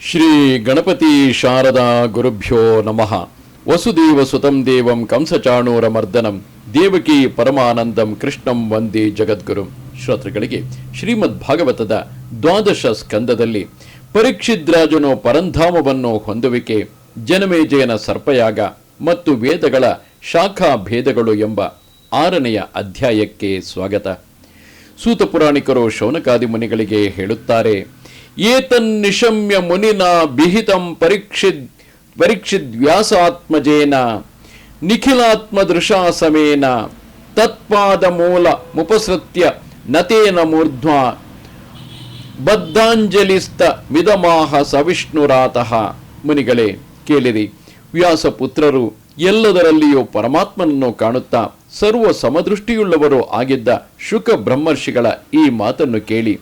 ಶ್ರೀ ಗಣಪತಿ ಶಾರದಾ ಗುರುಭ್ಯೋ ನಮಃ. ವಸುದೇವ ಸುತಂ ದೇವಂ ಕಂಸಚಾಣೂರಮರ್ದನಂ ದೇವಕಿ ಪರಮಾನಂದಂ ಕೃಷ್ಣಂ ವಂದೇ ಜಗದ್ಗುರು. ಶ್ರೋತೃಗಳಿಗೆ ಶ್ರೀಮದ್ ಭಾಗವತದ ದ್ವಾದಶ ಸ್ಕಂದದಲ್ಲಿ ಪರೀಕ್ಷಿದ್ರಾಜನು ಪರಂಧಾಮವನ್ನು ಹೊಂದುವಿಕೆ, ಜನಮೇಜಯನ ಸರ್ಪಯಾಗ ಮತ್ತು ವೇದಗಳ ಶಾಖಾ ಭೇದಗಳು ಎಂಬ 6ನೆಯ ಅಧ್ಯಾಯಕ್ಕೆ ಸ್ವಾಗತ. ಸೂತ ಪುರಾಣಿಕರು ಶೌನಕಾದಿ ಮುನಿಗಳಿಗೆ ಹೇಳುತ್ತಾರೆ, ಏತನ್ನಿಶಮ್ಯ ಮುನಿನ ಬಿಹಿತಂ ಪರೀಕ್ಷಿದ್ವ್ಯಾಸಾತ್ಮಜೇನ ನಿಖಿಲಾತ್ಮದೃಶಾ ಸಮೇನ ತತ್ಪಾದ ಮೂಲ ಮುಪಸೃತ್ಯ ನತೇನ ಮೂರ್ಧ್ವ ಬದ್ಧಾಂಜಲಿಸ್ತ ವಿದಮಾಹ ಸವಿಷ್ಣುರಾತಃ. ಮುನಿಗಳೇ ಕೇಳಿರಿ, ವ್ಯಾಸಪುತ್ರರು ಎಲ್ಲದರಲ್ಲಿಯೂ ಪರಮಾತ್ಮನನ್ನು ಕಾಣುತ್ತಾ ಸರ್ವ ಸಮದೃಷ್ಟಿಯುಳ್ಳವರು ಆಗಿದ್ದ ಶುಕ ಬ್ರಹ್ಮರ್ಷಿಗಳ ಈ ಮಾತನ್ನು ಕೇಳಿ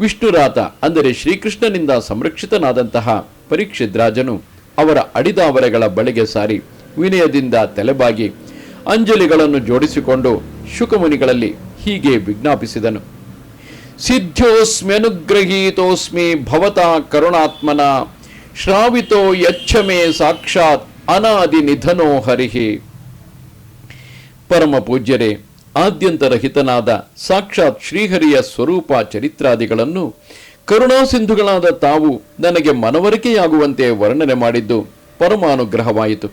ವಿಷ್ಣುರಾತ ಅಂದರೆ ಶ್ರೀಕೃಷ್ಣನಿಂದ ಸಂರಕ್ಷಿತನಾದಂತಹ ಪರೀಕ್ಷಿದ್ರಾಜನು ಅವರ ಅಡಿದಾವರೆಗಳ ಬಳಿಗೆ ಸಾರಿ ವಿನಯದಿಂದ ತಲೆಬಾಗಿ ಅಂಜಲಿಗಳನ್ನು ಜೋಡಿಸಿಕೊಂಡು ಶುಕಮುನಿಗಳಲ್ಲಿ ಹೀಗೆ ವಿಜ್ಞಾಪಿಸಿದನು. ಸಿದ್ಧೋಸ್ಮ್ಯನುಗ್ರಹೀತೋಸ್ಮಿ ಭವತಾ ಕರುಣಾತ್ಮನ ಶ್ರಾವಿತೋ ಯಚ್ಛಮೇ ಸಾಕ್ಷಾತ್ ಅನಾದಿ ನಿಧನೋ ಹರಿಹಿ. ಪರಮ ಪೂಜ್ಯರೇ, ಆದ್ಯಂತರಹಿತನಾದ ಸಾಕ್ಷಾತ್ ಶ್ರೀಹರಿಯ ಸ್ವರೂಪ ಚರಿತ್ರಾದಿಗಳನ್ನು ಕರುಣಾಸಿಂಧುಗಳಾದ ತಾವು ನನಗೆ ಮನವರಿಕೆಯಾಗುವಂತೆ ವರ್ಣನೆ ಮಾಡಿದ್ದು ಪರಮಾನುಗ್ರಹವಾಯಿತು.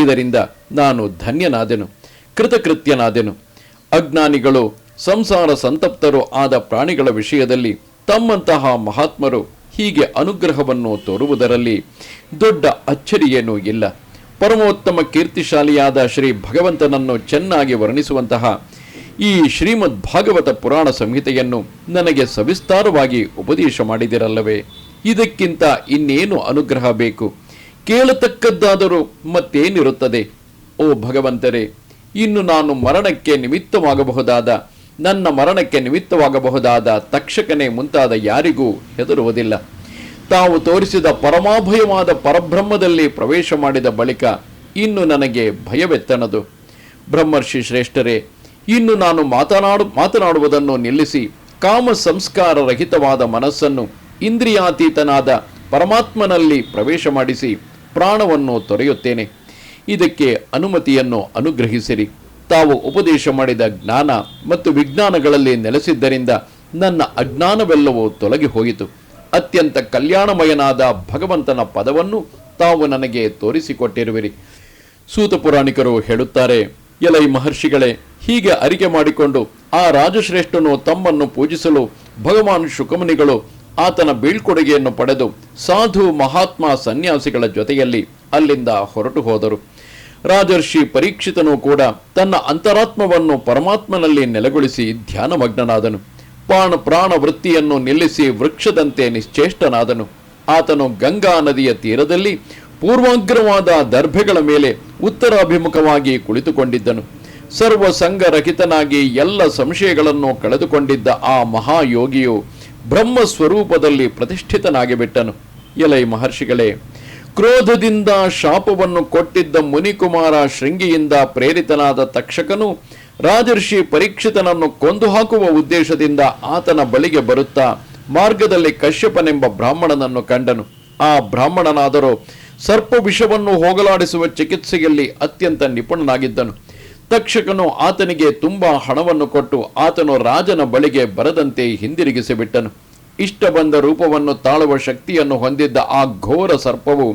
ಇದರಿಂದ ನಾನು ಧನ್ಯನಾದೆನು, ಕೃತಕೃತ್ಯನಾದೆನು. ಅಜ್ಞಾನಿಗಳು, ಸಂಸಾರ ಸಂತಪ್ತರು ಆದ ಪ್ರಾಣಿಗಳ ವಿಷಯದಲ್ಲಿ ತಮ್ಮಂತಹ ಮಹಾತ್ಮರು ಹೀಗೆ ಅನುಗ್ರಹವನ್ನು ತೋರುವುದರಲ್ಲಿ ದೊಡ್ಡ ಅಚ್ಚರಿಯೇನೂ ಇಲ್ಲ. ಪರಮೋತ್ತಮ ಕೀರ್ತಿಶಾಲಿಯಾದ ಶ್ರೀ ಭಗವಂತನನ್ನು ಚೆನ್ನಾಗಿ ವರ್ಣಿಸುವಂತಹ ಈ ಶ್ರೀಮದ್ ಭಾಗವತ ಪುರಾಣ ಸಂಹಿತೆಯನ್ನು ನನಗೆ ಸವಿಸ್ತಾರವಾಗಿ ಉಪದೇಶ ಮಾಡಿದಿರಲ್ಲವೇ? ಇದಕ್ಕಿಂತ ಇನ್ನೇನು ಅನುಗ್ರಹ ಬೇಕು? ಕೇಳತಕ್ಕದ್ದಾದರೂ ಮತ್ತೇನಿರುತ್ತದೆ? ಓ ಭಗವಂತರೇ, ಇನ್ನು ನಾನು ನನ್ನ ಮರಣಕ್ಕೆ ನಿಮಿತ್ತವಾಗಬಹುದಾದ ತಕ್ಷಕನೇ ಮುಂತಾದ ಯಾರಿಗೂ ಹೆದರುವುದಿಲ್ಲ. ತಾವು ತೋರಿಸಿದ ಪರಮಾಭಯವಾದ ಪರಬ್ರಹ್ಮದಲ್ಲಿ ಪ್ರವೇಶ ಮಾಡಿದ ಬಳಿಕ ಇನ್ನು ನನಗೆ ಭಯವೆತ್ತನದು. ಬ್ರಹ್ಮರ್ಷಿ ಶ್ರೇಷ್ಠರೇ, ಇನ್ನು ನಾನು ಮಾತನಾಡುವುದನ್ನು ನಿಲ್ಲಿಸಿ ಕಾಮ ಸಂಸ್ಕಾರ ರಹಿತವಾದ ಮನಸ್ಸನ್ನು ಇಂದ್ರಿಯಾತೀತನಾದ ಪರಮಾತ್ಮನಲ್ಲಿ ಪ್ರವೇಶ ಮಾಡಿಸಿ ಪ್ರಾಣವನ್ನು ತೊರೆಯುತ್ತೇನೆ. ಇದಕ್ಕೆ ಅನುಮತಿಯನ್ನು ಅನುಗ್ರಹಿಸಿರಿ. ತಾವು ಉಪದೇಶ ಮಾಡಿದ ಜ್ಞಾನ ಮತ್ತು ವಿಜ್ಞಾನಗಳಲ್ಲಿ ನೆಲೆಸಿದ್ದರಿಂದ ನನ್ನ ಅಜ್ಞಾನವೆಲ್ಲವೂ ತೊಲಗಿ ಹೋಯಿತು. ಅತ್ಯಂತ ಕಲ್ಯಾಣಮಯನಾದ ಭಗವಂತನ ಪದವನ್ನು ತಾವು ನನಗೆ ತೋರಿಸಿಕೊಟ್ಟಿರುವಿರಿ. ಸೂತ ಪುರಾಣಿಕರು ಹೇಳುತ್ತಾರೆ, ಎಲೈ ಮಹರ್ಷಿಗಳೇ, ಹೀಗೆ ಅರಿಕೆ ಮಾಡಿಕೊಂಡು ಆ ರಾಜಶ್ರೇಷ್ಠನು ತಮ್ಮನ್ನು ಪೂಜಿಸಲು ಭಗವಾನ್ ಶುಕಮುನಿಗಳು ಆತನ ಬೀಳ್ಕೊಡುಗೆಯನ್ನು ಪಡೆದು ಸಾಧು ಮಹಾತ್ಮ ಸನ್ಯಾಸಿಗಳ ಜೊತೆಯಲ್ಲಿ ಅಲ್ಲಿಂದ ಹೊರಟು ಹೋದರು. ರಾಜರ್ಷಿ ಪರೀಕ್ಷಿತನು ಕೂಡ ತನ್ನ ಅಂತರಾತ್ಮವನ್ನು ಪರಮಾತ್ಮನಲ್ಲಿ ನೆಲೆಗೊಳಿಸಿ ಧ್ಯಾನಮಗ್ನನಾದನು. ಪ್ರಾಣ ವೃತ್ತಿಯನ್ನು ನಿಲ್ಲಿಸಿ ವೃಕ್ಷದಂತೆ ನಿಶ್ಚೇಷ್ಟನಾದನು. ಆತನು ಗಂಗಾ ನದಿಯ ತೀರದಲ್ಲಿ ಪೂರ್ವಾಗ್ರವಾದ ದರ್ಭೆಗಳ ಮೇಲೆ ಉತ್ತರಾಭಿಮುಖವಾಗಿ ಕುಳಿತುಕೊಂಡಿದ್ದನು. ಸರ್ವ ಸಂಗರಹಿತನಾಗಿ ಎಲ್ಲ ಸಂಶಯಗಳನ್ನು ಕಳೆದುಕೊಂಡಿದ್ದ ಆ ಮಹಾಯೋಗಿಯು ಬ್ರಹ್ಮ ಸ್ವರೂಪದಲ್ಲಿ ಪ್ರತಿಷ್ಠಿತನಾಗಿ ಬಿಟ್ಟನು. ಎಲೈ ಮಹರ್ಷಿಗಳೇ, ಕ್ರೋಧದಿಂದ ಶಾಪವನ್ನು ಕೊಟ್ಟಿದ್ದ ಮುನಿಕುಮಾರ ಶೃಂಗಿಯಿಂದ ಪ್ರೇರಿತನಾದ ತಕ್ಷಕನು ರಾಜರ್ಷಿ ಪರೀಕ್ಷಿತನನ್ನು ಕೊಂದು ಹಾಕುವ ಉದ್ದೇಶದಿಂದ ಆತನ ಬಳಿಗೆ ಬರುತ್ತಾ ಮಾರ್ಗದಲ್ಲಿ ಕಶ್ಯಪನೆಂಬ ಬ್ರಾಹ್ಮಣನನ್ನು ಕಂಡನು. ಆ ಬ್ರಾಹ್ಮಣನಾದರೂ ಸರ್ಪ ವಿಷವನ್ನು ಹೋಗಲಾಡಿಸುವ ಚಿಕಿತ್ಸೆಯಲ್ಲಿ ಅತ್ಯಂತ ನಿಪುಣನಾಗಿದ್ದನು. ತಕ್ಷಕನು ಆತನಿಗೆ ತುಂಬಾ ಹಣವನ್ನು ಕೊಟ್ಟು ಆತನು ರಾಜನ ಬಳಿಗೆ ಬರದಂತೆ ಹಿಂದಿರುಗಿಸಿಬಿಟ್ಟನು. ಇಷ್ಟ ಬಂದ ರೂಪವನ್ನು ತಾಳುವ ಶಕ್ತಿಯನ್ನು ಹೊಂದಿದ್ದ ಆ ಘೋರ ಸರ್ಪವು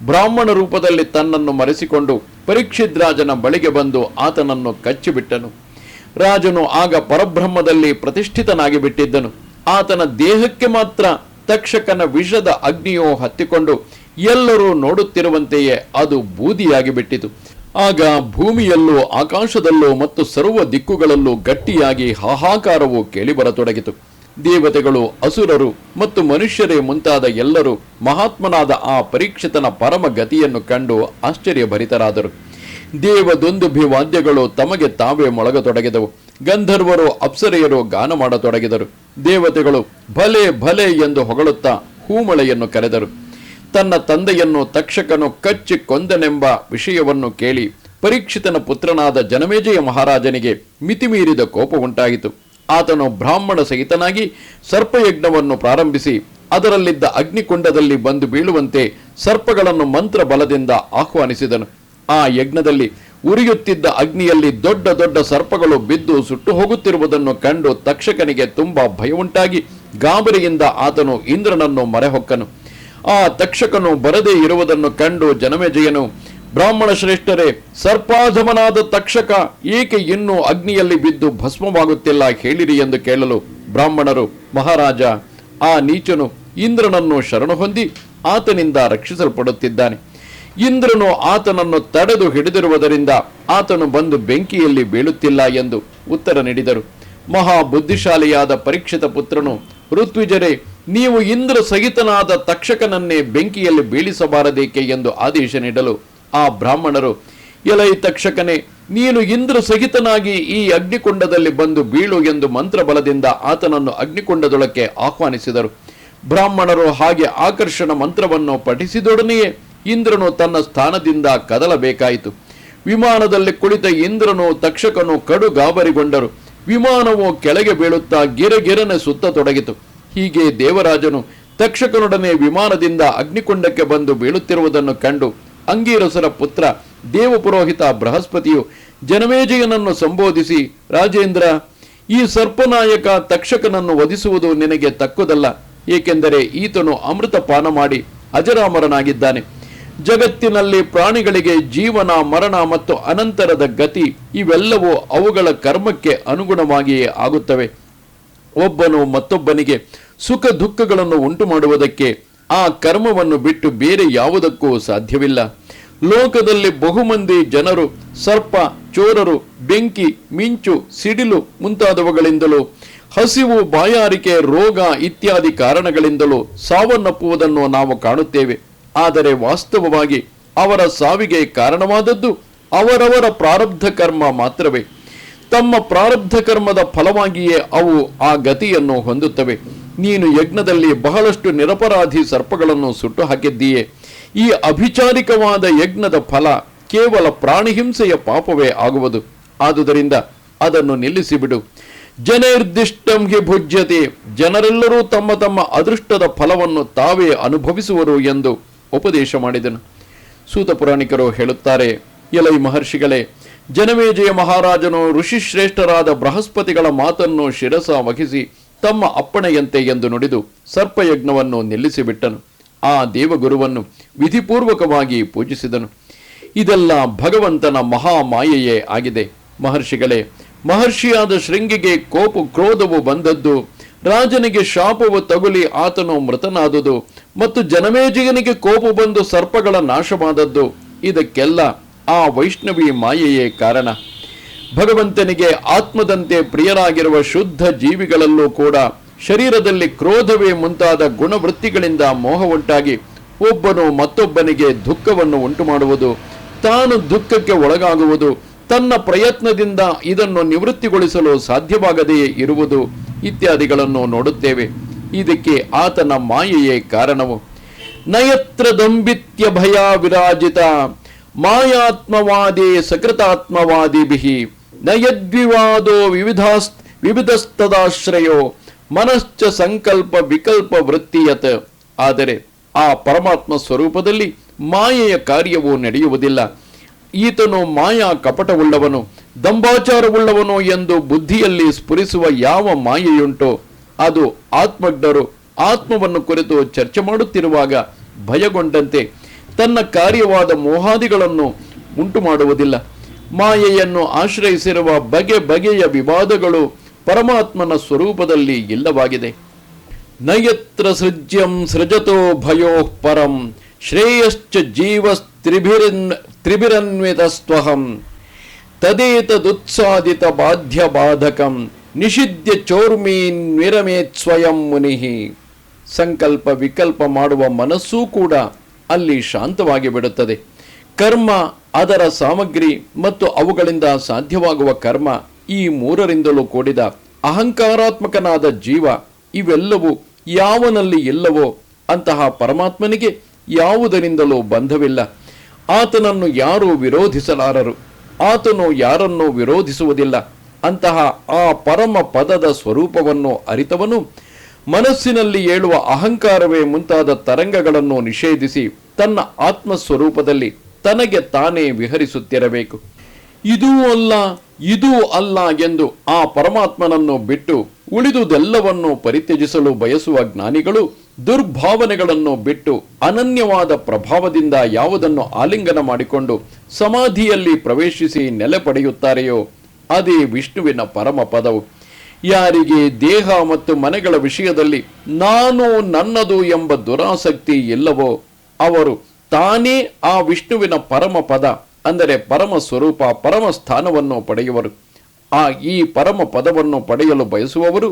ಬ್ರಾಹ್ಮಣ ರೂಪದಲ್ಲಿ ತನ್ನನ್ನು ಮರೆಸಿಕೊಂಡು ಪರೀಕ್ಷಿದ್ರಾಜನ ಬಳಿಗೆ ಬಂದು ಆತನನ್ನು ಕಚ್ಚಿಬಿಟ್ಟನು. ರಾಜನು ಆಗ ಪರಬ್ರಹ್ಮದಲ್ಲಿ ಪ್ರತಿಷ್ಠಿತನಾಗಿ ಬಿಟ್ಟಿದ್ದನು. ಆತನ ದೇಹಕ್ಕೆ ಮಾತ್ರ ತಕ್ಷಕನ ವಿಷದ ಅಗ್ನಿಯು ಹತ್ತಿಕೊಂಡು ಎಲ್ಲರೂ ನೋಡುತ್ತಿರುವಂತೆಯೇ ಅದು ಬೂದಿಯಾಗಿ ಬಿಟ್ಟಿತು. ಆಗ ಭೂಮಿಯಲ್ಲೂ ಆಕಾಶದಲ್ಲೂ ಮತ್ತು ಸರ್ವ ದಿಕ್ಕುಗಳಲ್ಲೂ ಗಟ್ಟಿಯಾಗಿ ಹಾಹಾಕಾರವು ಕೇಳಿಬರತೊಡಗಿತು. ದೇವತೆಗಳು, ಅಸುರರು ಮತ್ತು ಮನುಷ್ಯರೇ ಮುಂತಾದ ಎಲ್ಲರೂ ಮಹಾತ್ಮನಾದ ಆ ಪರೀಕ್ಷಿತನ ಪರಮ ಗತಿಯನ್ನು ಕಂಡು ಆಶ್ಚರ್ಯಭರಿತರಾದರು. ದೇವದೊಂದುಭಿವಾದ್ಯಗಳು ತಮಗೆ ತಾವೇ ಮೊಳಗತೊಡಗಿದವು. ಗಂಧರ್ವರು, ಅಪ್ಸರೆಯರು ಗಾನ ಮಾಡತೊಡಗಿದರು. ದೇವತೆಗಳು ಭಲೆ ಭಲೆ ಎಂದು ಹೊಗಳುತ್ತಾ ಹೂಮಳೆಯನ್ನು ಕರೆದರು. ತನ್ನ ತಂದೆಯನ್ನು ತಕ್ಷಕನು ಕಚ್ಚಿ ಕೊಂದನೆಂಬ ವಿಷಯವನ್ನು ಕೇಳಿ ಪರೀಕ್ಷಿತನ ಪುತ್ರನಾದ ಜನಮೇಜಯ ಮಹಾರಾಜನಿಗೆ ಮಿತಿಮೀರಿದ ಕೋಪ ಉಂಟಾಯಿತು. ಆತನು ಬ್ರಾಹ್ಮಣ ಸಹಿತನಾಗಿ ಸರ್ಪಯಜ್ಞವನ್ನು ಪ್ರಾರಂಭಿಸಿ ಅದರಲ್ಲಿದ್ದ ಅಗ್ನಿಕುಂಡದಲ್ಲಿ ಬಂದು ಬೀಳುವಂತೆ ಸರ್ಪಗಳನ್ನು ಮಂತ್ರ ಬಲದಿಂದ ಆಹ್ವಾನಿಸಿದನು. ಆ ಯಜ್ಞದಲ್ಲಿ ಉರಿಯುತ್ತಿದ್ದ ಅಗ್ನಿಯಲ್ಲಿ ದೊಡ್ಡ ದೊಡ್ಡ ಸರ್ಪಗಳು ಬಿದ್ದು ಸುಟ್ಟು ಹೋಗುತ್ತಿರುವುದನ್ನು ಕಂಡು ತಕ್ಷಕನಿಗೆ ತುಂಬಾ ಭಯವುಂಟಾಗಿ ಗಾಬರಿಯಿಂದ ಆತನು ಇಂದ್ರನನ್ನು ಮೊರೆಹೊಕ್ಕನು. ಆ ತಕ್ಷಕನು ಬರದೇ ಇರುವುದನ್ನು ಕಂಡು ಜನಮೇಜಯನು, ಬ್ರಾಹ್ಮಣ ಶ್ರೇಷ್ಠರೇ, ಸರ್ಪಾಧಮನಾದ ತಕ್ಷಕ ಏಕೆ ಇನ್ನೂ ಅಗ್ನಿಯಲ್ಲಿ ಬಿದ್ದು ಭಸ್ಮವಾಗುತ್ತಿಲ್ಲ ಹೇಳಿರಿ ಎಂದು ಕೇಳಲು ಬ್ರಾಹ್ಮಣರು, ಮಹಾರಾಜ, ಆ ನೀಚನು ಇಂದ್ರನನ್ನು ಶರಣು ಹೊಂದಿ ಆತನಿಂದ ರಕ್ಷಿಸಲ್ಪಡುತ್ತಿದ್ದಾನೆ. ಇಂದ್ರನು ಆತನನ್ನು ತಡೆದು ಹಿಡಿದಿರುವುದರಿಂದ ಆತನು ಬಂದು ಬೆಂಕಿಯಲ್ಲಿ ಬೀಳುತ್ತಿಲ್ಲ ಎಂದು ಉತ್ತರ ನೀಡಿದರು. ಮಹಾ ಬುದ್ಧಿಶಾಲಿಯಾದ ಪರೀಕ್ಷಿತ ಪುತ್ರನು, ಋತ್ವಿಜರೇ, ನೀವು ಇಂದ್ರ ಸಹಿತನಾದ ತಕ್ಷಕನನ್ನೇ ಬೆಂಕಿಯಲ್ಲಿ ಬೀಳಿಸಬಾರದೇಕೆ ಎಂದು ಆದೇಶ ನೀಡಲು ಆ ಬ್ರಾಹ್ಮಣರು, ಎಲೈ ತಕ್ಷಕನೇ, ನೀನು ಇಂದ್ರ ಸಹಿತನಾಗಿ ಈ ಅಗ್ನಿಕುಂಡದಲ್ಲಿ ಬಂದು ಬೀಳು ಎಂದು ಮಂತ್ರಬಲದಿಂದ ಆತನನ್ನು ಅಗ್ನಿಕುಂಡದೊಳಕ್ಕೆ ಆಹ್ವಾನಿಸಿದರು. ಬ್ರಾಹ್ಮಣರು ಹಾಗೆ ಆಕರ್ಷಣ ಮಂತ್ರವನ್ನು ಪಠಿಸಿದೊಡನೆಯೇ ಇಂದ್ರನು ತನ್ನ ಸ್ಥಾನದಿಂದ ಕದಲಬೇಕಾಯಿತು. ವಿಮಾನದಲ್ಲಿ ಕುಳಿತ ಇಂದ್ರನು ತಕ್ಷಕನು ಕಡು ಗಾಬರಿಗೊಂಡರು. ವಿಮಾನವು ಕೆಳಗೆ ಬೀಳುತ್ತಾ ಗಿರಗಿರನೆ ಸುತ್ತತೊಡಗಿತು. ಹೀಗೆ ದೇವರಾಜನು ತಕ್ಷಕನೊಡನೆ ವಿಮಾನದಿಂದ ಅಗ್ನಿಕುಂಡಕ್ಕೆ ಬಂದು ಬೀಳುತ್ತಿರುವುದನ್ನು ಕಂಡು ಅಂಗೀರಸರ ಪುತ್ರ ದೇವಪುರೋಹಿತ ಬೃಹಸ್ಪತಿಯು ಜನಮೇಜಯನನ್ನು ಸಂಬೋಧಿಸಿ, ರಾಜೇಂದ್ರ, ಈ ಸರ್ಪನಾಯಕ ತಕ್ಷಕನನ್ನು ವಧಿಸುವುದು ನಿನಗೆ ತಕ್ಕುದಲ್ಲ. ಏಕೆಂದರೆ ಈತನು ಅಮೃತ ಪಾನ ಮಾಡಿ ಅಜರಾಮರನಾಗಿದ್ದಾನೆ. ಜಗತ್ತಿನಲ್ಲಿ ಪ್ರಾಣಿಗಳಿಗೆ ಜೀವನ, ಮರಣ ಮತ್ತು ಅನಂತರದ ಗತಿ ಇವೆಲ್ಲವೂ ಅವುಗಳ ಕರ್ಮಕ್ಕೆ ಅನುಗುಣವಾಗಿಯೇ ಆಗುತ್ತವೆ. ಒಬ್ಬನು ಮತ್ತೊಬ್ಬನಿಗೆ ಸುಖ ದುಃಖಗಳನ್ನು ಉಂಟು ಮಾಡುವುದಕ್ಕೆ ಆ ಕರ್ಮವನ್ನು ಬಿಟ್ಟು ಬೇರೆ ಯಾವುದಕ್ಕೂ ಸಾಧ್ಯವಿಲ್ಲ. ಲೋಕದಲ್ಲಿ ಬಹುಮಂದಿ ಜನರು ಸರ್ಪ, ಚೋರರು, ಬೆಂಕಿ, ಮಿಂಚು, ಸಿಡಿಲು ಮುಂತಾದವುಗಳಿಂದಲೂ, ಹಸಿವು, ಬಾಯಾರಿಕೆ, ರೋಗ ಇತ್ಯಾದಿ ಕಾರಣಗಳಿಂದಲೂ ಸಾವನ್ನಪ್ಪುವುದನ್ನು ನಾವು ಕಾಣುತ್ತೇವೆ. ಆದರೆ ವಾಸ್ತವವಾಗಿ ಅವರ ಸಾವಿಗೆ ಕಾರಣವಾದದ್ದು ಅವರವರ ಪ್ರಾರಬ್ಧ ಕರ್ಮ ಮಾತ್ರವೇ. ತಮ್ಮ ಪ್ರಾರಬ್ಧ ಕರ್ಮದ ಫಲವಾಗಿಯೇ ಅವು ಆ ಗತಿಯನ್ನು ಹೊಂದುತ್ತವೆ. ನೀನು ಯಜ್ಞದಲ್ಲಿ ಬಹಳಷ್ಟು ನಿರಪರಾಧಿ ಸರ್ಪಗಳನ್ನು ಸುಟ್ಟು ಹಾಕಿದ್ದೀಯೆ. ಈ ಅಭಿಚಾರಿಕವಾದ ಯಜ್ಞದ ಫಲ ಕೇವಲ ಪ್ರಾಣಿಹಿಂಸೆಯ ಪಾಪವೇ ಆಗುವುದು. ಆದುದರಿಂದ ಅದನ್ನು ನಿಲ್ಲಿಸಿಬಿಡು. ಜನೈರ್ದಿಷ್ಟಂ ಹಿ ಭುಜ್ಯತೆ, ಜನರೆಲ್ಲರೂ ತಮ್ಮ ತಮ್ಮ ಅದೃಷ್ಟದ ಫಲವನ್ನು ತಾವೇ ಅನುಭವಿಸುವರು ಎಂದು ಉಪದೇಶ ಮಾಡಿದನು. ಸೂತ ಪುರಾಣಿಕರು ಹೇಳುತ್ತಾರೆ, ಎಲೈ ಮಹರ್ಷಿಗಳೇ, ಜನಮೇಜಯ ಮಹಾರಾಜನು ಋಷಿಶ್ರೇಷ್ಠರಾದ ಬೃಹಸ್ಪತಿಗಳ ಮಾತನ್ನು ಶಿರಸ ವಹಿಸಿ ತಮ್ಮ ಅಪ್ಪಣೆಯಂತೆ ಎಂದು ನುಡಿದು ಸರ್ಪಯಜ್ಞವನ್ನು ನಿಲ್ಲಿಸಿಬಿಟ್ಟನು. ಆ ದೇವಗುರುವನ್ನು ವಿಧಿಪೂರ್ವಕವಾಗಿ ಪೂಜಿಸಿದನು. ಇದೆಲ್ಲ ಭಗವಂತನ ಮಹಾಮಾಯೆಯೇ ಆಗಿದೆ. ಮಹರ್ಷಿಗಳೇ, ಮಹರ್ಷಿಯಾದ ಶೃಂಗಿಗೆ ಕ್ರೋಧವು ಬಂದದ್ದು, ರಾಜನಿಗೆ ಶಾಪವು ತಗುಲಿ ಆತನು ಮೃತನಾದುದು ಮತ್ತು ಜನಮೇಜಯನಿಗೆ ಕೋಪ ಬಂದು ಸರ್ಪಗಳ ನಾಶವಾದದ್ದು, ಇದಕ್ಕೆಲ್ಲ ಆ ವೈಷ್ಣವಿ ಮಾಯೆಯೇ ಕಾರಣ. ಭಗವಂತನಿಗೆ ಆತ್ಮದಂತೆ ಪ್ರಿಯರಾಗಿರುವ ಶುದ್ಧ ಜೀವಿಗಳಲ್ಲೂ ಕೂಡ ಶರೀರದಲ್ಲಿ ಕ್ರೋಧವೇ ಮುಂತಾದ ಗುಣವೃತ್ತಿಗಳಿಂದ ಮೋಹ ಉಂಟಾಗಿ ಒಬ್ಬನು ಮತ್ತೊಬ್ಬನಿಗೆ ದುಃಖವನ್ನು ಉಂಟು ಮಾಡುವುದು, ತಾನು ದುಃಖಕ್ಕೆ ಒಳಗಾಗುವುದು, ತನ್ನ ಪ್ರಯತ್ನದಿಂದ ಇದನ್ನು ನಿವೃತ್ತಿಗೊಳಿಸಲು ಸಾಧ್ಯವಾಗದೆಯೇ ಇರುವುದು ಇತ್ಯಾದಿಗಳನ್ನು ನೋಡುತ್ತೇವೆ. ಇದಕ್ಕೆ ಆತನ ಮಾಯೆಯೇ ಕಾರಣವು. ನಯತ್ರ ದಂಬಿತ್ಯ ಭಯ ವಿರಾಜಿತ ಮಾಯಾತ್ಮವಾದಿ ಸಕೃತಾತ್ಮವಾದಿಭಿಃ ನಯದ್ವಿವಾದೋ ವಿವಿಧಸ್ತದಾಶ್ರಯೋ ಮನಶ್ಚ ಸಂಕಲ್ಪ ವಿಕಲ್ಪ ವೃತ್ತಿಯತ್. ಆದರೆ ಆ ಪರಮಾತ್ಮ ಸ್ವರೂಪದಲ್ಲಿ ಮಾಯೆಯ ಕಾರ್ಯವು ನಡೆಯುವುದಿಲ್ಲ. ಈತನು ಮಾಯಾ ಕಪಟವುಳ್ಳವನು, ದಂಬಾಚಾರವುಳ್ಳವನು ಎಂದು ಬುದ್ಧಿಯಲ್ಲಿ ಸ್ಫುರಿಸುವ ಯಾವ ಮಾಯೆಯುಂಟೋ ಅದು ಆತ್ಮಜ್ಞರು ಆತ್ಮವನ್ನು ಕುರಿತು ಚರ್ಚೆ ಮಾಡುತ್ತಿರುವಾಗ ಭಯಗೊಂಡಂತೆ ತನ್ನ ಕಾರ್ಯವಾದ ಮೋಹಾದಿಗಳನ್ನು ಉಂಟು ಮಾಡುವುದಿಲ್ಲ. ಮಾಯೆಯನ್ನು ಆಶ್ರಯಿಸಿರುವ ಬಗೆ ಬಗೆಯ ವಿವಾದಗಳು ಪರಮಾತ್ಮನ ಸ್ವರೂಪದಲ್ಲಿ ಇಲ್ಲವಾಗಿದೆ. ನಯತ್ರ ಸೃಜ್ಯಂ ಸೃಜತೋ ಭಯೋ ಪರಂ ಶ್ರೇಯಶ್ಚ ಜೀವಸ್ತ್ರಿಭಿರನ್ವಿತಸ್ತ್ವಹಂ ತದೇತದುತ್ಸಾದಿತ ಬಾಧ್ಯ ಬಾಧಕಂ ನಿಷಿದ್ಯ ಚೋರ್ಮೀನ್ ವಿರಮೇತ್ ಸ್ವಯಂ ಮುನಿಃ. ಸಂಕಲ್ಪ ವಿಕಲ್ಪ ಮಾಡುವ ಮನಸ್ಸೂ ಕೂಡ ಅಲ್ಲಿ ಶಾಂತವಾಗಿ ಬಿಡುತ್ತದೆ. ಕರ್ಮ, ಅದರ ಸಾಮಗ್ರಿ ಮತ್ತು ಅವುಗಳಿಂದ ಸಾಧ್ಯವಾಗುವ ಕರ್ಮ, ಈ ಮೂರರಿಂದಲೂ ಕೂಡಿದ ಅಹಂಕಾರಾತ್ಮಕನಾದ ಜೀವ, ಇವೆಲ್ಲವೂ ಯಾವನಲ್ಲಿ ಇಲ್ಲವೋ ಅಂತಹ ಪರಮಾತ್ಮನಿಗೆ ಯಾವುದರಿಂದಲೂ ಬಂಧವಿಲ್ಲ. ಆತನನ್ನು ಯಾರೂ ವಿರೋಧಿಸಲಾರರು, ಆತನು ಯಾರನ್ನೂ ವಿರೋಧಿಸುವುದಿಲ್ಲ. ಅಂತಹ ಆ ಪರಮ ಪದದ ಸ್ವರೂಪವನ್ನು ಅರಿತವನು ಮನಸ್ಸಿನಲ್ಲಿ ಏಳುವ ಅಹಂಕಾರವೇ ಮುಂತಾದ ತರಂಗಗಳನ್ನು ನಿಷೇಧಿಸಿ ತನ್ನ ಆತ್ಮಸ್ವರೂಪದಲ್ಲಿ ತನಗೆ ತಾನೇ ವಿಹರಿಸುತ್ತಿರಬೇಕು. ಇದೂ ಅಲ್ಲ ಇದೂ ಅಲ್ಲ ಎಂದು ಆ ಪರಮಾತ್ಮನನ್ನು ಬಿಟ್ಟು ಉಳಿದುದೆಲ್ಲವನ್ನು ಪರಿತ್ಯಜಿಸಲು ಬಯಸುವ ಜ್ಞಾನಿಗಳು ದುರ್ಭಾವನೆಗಳನ್ನು ಬಿಟ್ಟು ಅನನ್ಯವಾದ ಪ್ರಭಾವದಿಂದ ಯಾವುದನ್ನು ಆಲಿಂಗನ ಮಾಡಿಕೊಂಡು ಸಮಾಧಿಯಲ್ಲಿ ಪ್ರವೇಶಿಸಿ ನೆಲೆ ಪಡೆಯುತ್ತಾರೆಯೋ ಅದೇ ವಿಷ್ಣುವಿನ ಪರಮ ಪದವು. ಯಾರಿಗೆ ದೇಹ ಮತ್ತು ಮನೆಗಳ ವಿಷಯದಲ್ಲಿ ನಾನು ನನ್ನದು ಎಂಬ ದುರಾಸಕ್ತಿ ಇಲ್ಲವೋ ಅವರು ತಾನೇ ಆ ವಿಷ್ಣುವಿನ ಪರಮ ಪದ ಅಂದರೆ ಪರಮ ಸ್ವರೂಪ ಪರಮ ಸ್ಥಾನವನ್ನು ಪಡೆಯುವರು. ಈ ಪರಮ ಪದವನ್ನು ಪಡೆಯಲು ಬಯಸುವವರು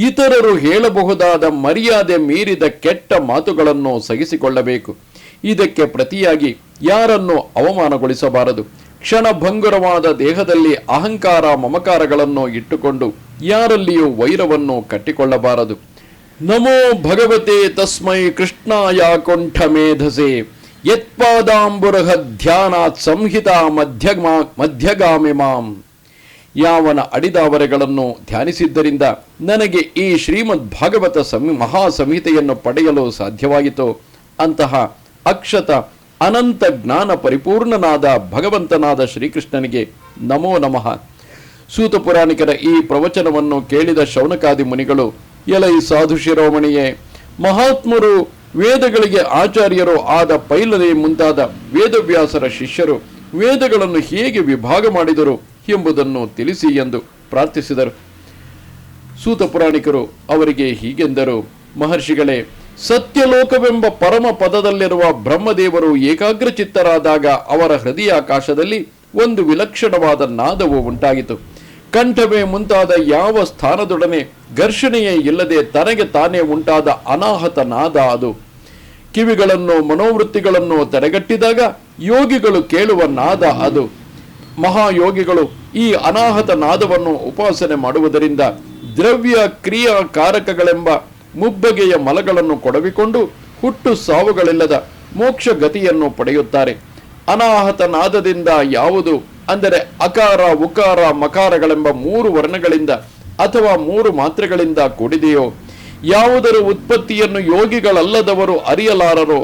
ಇತರರು ಹೇಳಬಹುದಾದ ಮರ್ಯಾದೆ ಮೀರಿದ ಕೆಟ್ಟ ಮಾತುಗಳನ್ನು ಸಹಿಸಿಕೊಳ್ಳಬೇಕು. ಇದಕ್ಕೆ ಪ್ರತಿಯಾಗಿ ಯಾರನ್ನು ಅವಮಾನಗೊಳಿಸಬಾರದು. ಕ್ಷಣಭಂಗುರವಾದ ದೇಹದಲ್ಲಿ ಅಹಂಕಾರ ಮಮಕಾರಗಳನ್ನು ಇಟ್ಟುಕೊಂಡು ಯಾರಲ್ಲಿಯೂ ವೈರವನ್ನು ಕಟ್ಟಿಕೊಳ್ಳಬಾರದು. ನಮೋ ಭಗವತೆ ತಸ್ಮೈ ಕೃಷ್ಣಾಯ ಕೊಂಠ ಮೇಧಸೆ ಯತ್ಪಾದಾಂಬುರಹ ಧ್ಯಾನಾತ್ ಸಂಹಿತಾ ಮಧ್ಯಗಾಮಿ ಮಾಂ. ಯಾವನ ಅಡಿದಾವರೆಗಳನ್ನು ಧ್ಯಾನಿಸಿದ್ದರಿಂದ ನನಗೆ ಈ ಶ್ರೀಮದ್ ಭಾಗವತ ಮಹಾಸಂಹಿತೆಯನ್ನು ಪಡೆಯಲು ಸಾಧ್ಯವಾಯಿತೋ ಅಂತಹ ಅಕ್ಷತ ಅನಂತ ಜ್ಞಾನ ಪರಿಪೂರ್ಣನಾದ ಭಗವಂತನಾದ ಶ್ರೀಕೃಷ್ಣನಿಗೆ ನಮೋ ನಮಃ. ಸೂತ ಪುರಾಣಿಕರ ಈ ಪ್ರವಚನವನ್ನು ಕೇಳಿದ ಶೌನಕಾದಿ ಮುನಿಗಳು, ಎಲೈ ಸಾಧು ಶಿರೋಮಣಿಯೇ, ಮಹಾತ್ಮರು ವೇದಗಳಿಗೆ ಆಚಾರ್ಯರು ಆದ ಪೈಲನೆ ಮುಂತಾದ ವೇದವ್ಯಾಸರ ಶಿಷ್ಯರು ವೇದಗಳನ್ನು ಹೇಗೆ ವಿಭಾಗ ಮಾಡಿದರು ಎಂಬುದನ್ನು ತಿಳಿಸಿ ಎಂದು ಪ್ರಾರ್ಥಿಸಿದರು. ಸೂತ ಪುರಾಣಿಕರು ಅವರಿಗೆ ಹೀಗೆಂದರು, ಮಹರ್ಷಿಗಳೇ, ಸತ್ಯಲೋಕವೆಂಬ ಪರಮ ಪದದಲ್ಲಿರುವ ಬ್ರಹ್ಮದೇವರು ಏಕಾಗ್ರಚಿತ್ತರಾದಾಗ ಅವರ ಹೃದಯಾಕಾಶದಲ್ಲಿ ಒಂದು ವಿಲಕ್ಷಣವಾದ ನಾದವು ಉಂಟಾಯಿತು. ಕಂಠವೇ ಮುಂತಾದ ಯಾವ ಸ್ಥಾನದೊಡನೆ ಘರ್ಷಣೆಯೇ ಇಲ್ಲದೆ ತನಗೆ ತಾನೇ ಉಂಟಾದ ಅನಾಹತ ನಾದ ಅದು. ಕಿವಿಗಳನ್ನು ಮನೋವೃತ್ತಿಗಳನ್ನು ತಡೆಗಟ್ಟಿದಾಗ ಯೋಗಿಗಳು ಕೇಳುವ ನಾದ ಅದು. ಮಹಾಯೋಗಿಗಳು ಈ ಅನಾಹತ ನಾದವನ್ನು ಉಪಾಸನೆ ಮಾಡುವುದರಿಂದ ದ್ರವ್ಯ ಕ್ರಿಯಾ ಕಾರಕಗಳೆಂಬ ಮುಬ್ಬಗೆಯ ಮಲಗಳನ್ನು ಕೊಡವಿಕೊಂಡು ಹುಟ್ಟು ಸಾವುಗಳಿಲ್ಲದ ಮೋಕ್ಷ ಗತಿಯನ್ನು ಪಡೆಯುತ್ತಾರೆ. ಅನಾಹತ ನಾದದಿಂದ ಯಾವುದು ಅಂದರೆ ಅಕಾರ ಉಕಾರ ಮಕಾರಗಳೆಂಬ 3 ವರ್ಣಗಳಿಂದ ಅಥವಾ 3 ಮಾತ್ರೆಗಳಿಂದ ಕೂಡಿದೆಯೋ, ಯಾವುದರ ಉತ್ಪತ್ತಿಯನ್ನು ಯೋಗಿಗಳಲ್ಲದವರು ಅರಿಯಲಾರರೋ,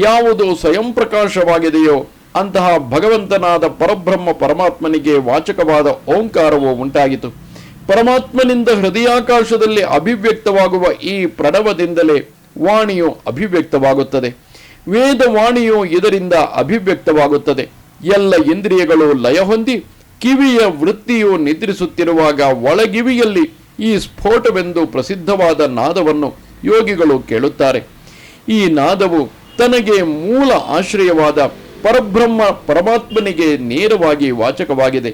ಯಾವುದು ಸ್ವಯಂ ಪ್ರಕಾಶವಾಗಿದೆಯೋ ಅಂತಹ ಭಗವಂತನಾದ ಪರಬ್ರಹ್ಮ ಪರಮಾತ್ಮನಿಗೆ ವಾಚಕವಾದ ಓಂಕಾರವು ಉಂಟಾಯಿತು. ಪರಮಾತ್ಮನಿಂದ ಹೃದಯಾಕಾಶದಲ್ಲಿ ಅಭಿವ್ಯಕ್ತವಾಗುವ ಈ ಪ್ರಣವದಿಂದಲೇ ವಾಣಿಯು ಅಭಿವ್ಯಕ್ತವಾಗುತ್ತದೆ. ವೇದವಾಣಿಯು ಇದರಿಂದ ಅಭಿವ್ಯಕ್ತವಾಗುತ್ತದೆ. ಎಲ್ಲ ಇಂದ್ರಿಯಗಳು ಲಯ ಹೊಂದಿ ಕಿವಿಯ ವೃತ್ತಿಯು ನಿದ್ರಿಸುತ್ತಿರುವಾಗ ಒಳಗಿವಿಯಲ್ಲಿ ಈ ಸ್ಫೋಟವೆಂದು ಪ್ರಸಿದ್ಧವಾದ ನಾದವನ್ನು ಯೋಗಿಗಳು ಕೇಳುತ್ತಾರೆ. ಈ ನಾದವು ತನಗೆ ಮೂಲ ಆಶ್ರಯವಾದ ಪರಬ್ರಹ್ಮ ಪರಮಾತ್ಮನಿಗೆ ನೇರವಾಗಿ ವಾಚಕವಾಗಿದೆ.